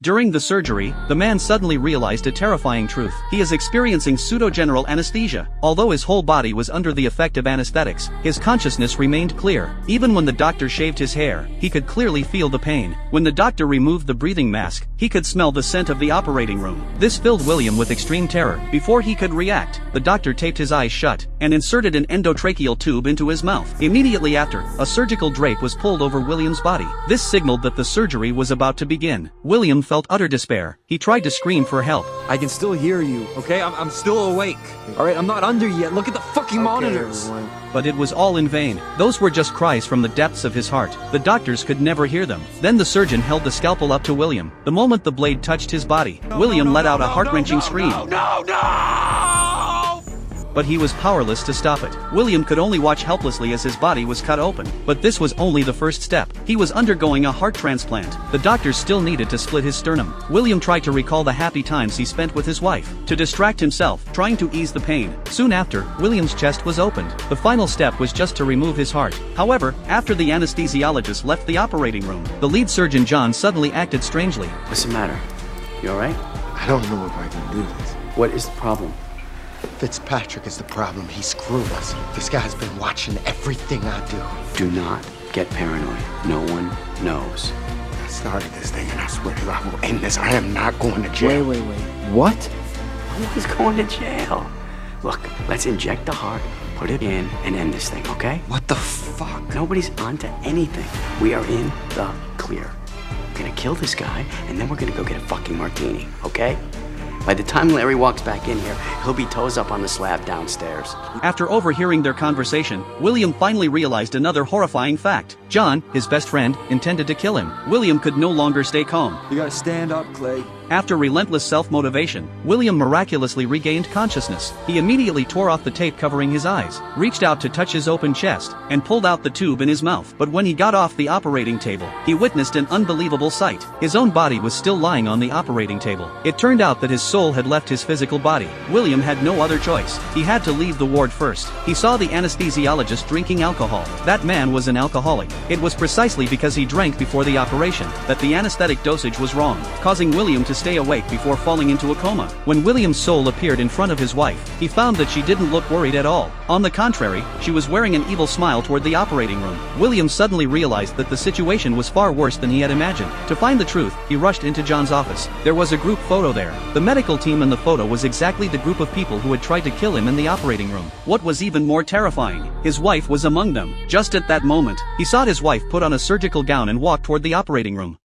During the surgery, the man suddenly realized a terrifying truth. He is experiencing pseudogeneral anesthesia. Although his whole body was under the effect of anesthetics, his consciousness remained clear. Even when the doctor shaved his hair, he could clearly feel the pain. When the doctor removed the breathing mask, he could smell the scent of the operating room. This filled William with extreme terror. Before he could react, the doctor taped his eyes shut and inserted an endotracheal tube into his mouth. Immediately after, a surgical drape was pulled over William's body. This signaled that the surgery was about to begin. William felt utter despair. He tried to scream for help. I can still hear you, okay? I'm still awake. Alright, I'm not under yet. Look at the fucking monitors. Everyone. But it was all in vain. Those were just cries from the depths of his heart. The doctors could never hear them. Then the surgeon held the scalpel up to William. The moment the blade touched his body, William let out a heart-wrenching scream. But he was powerless to stop it. William could only watch helplessly as his body was cut open. But this was only the first step. He was undergoing a heart transplant. The doctors still needed to split his sternum. William tried to recall the happy times he spent with his wife, to distract himself, trying to ease the pain. Soon after, William's chest was opened. The final step was just to remove his heart. However, after the anesthesiologist left the operating room, the lead surgeon John suddenly acted strangely. What's the matter? You alright? I don't know if I can do this. What is the problem? Fitzpatrick is the problem. He screwed us. This guy's been watching everything I do. Do not get paranoid. No one knows. I started this thing and I swear to you I will end this. I am not going to jail. Wait. What? Who is going to jail? Look, let's inject the heart, put it in, and end this thing, okay? What the fuck? Nobody's onto anything. We are in the clear. We're gonna kill this guy, and then we're gonna go get a fucking martini, okay? By the time Larry walks back in here, he'll be toes up on the slab downstairs. After overhearing their conversation, William finally realized another horrifying fact. John, his best friend, intended to kill him. William could no longer stay calm. You gotta stand up, Clay. After relentless self-motivation, William miraculously regained consciousness. He immediately tore off the tape covering his eyes, reached out to touch his open chest, and pulled out the tube in his mouth. But when he got off the operating table, he witnessed an unbelievable sight. His own body was still lying on the operating table. It turned out that his soul had left his physical body. William had no other choice. He had to leave the ward first. He saw the anesthesiologist drinking alcohol. That man was an alcoholic. It was precisely because he drank before the operation that the anesthetic dosage was wrong, causing William to stay awake before falling into a coma. When William's soul appeared in front of his wife, he found that she didn't look worried at all. On the contrary, she was wearing an evil smile toward the operating room. William suddenly realized that the situation was far worse than he had imagined. To find the truth, he rushed into John's office. There was a group photo there. The medical team in the photo was exactly the group of people who had tried to kill him in the operating room. What was even more terrifying, his wife was among them. Just at that moment, he saw his wife put on a surgical gown and walk toward the operating room.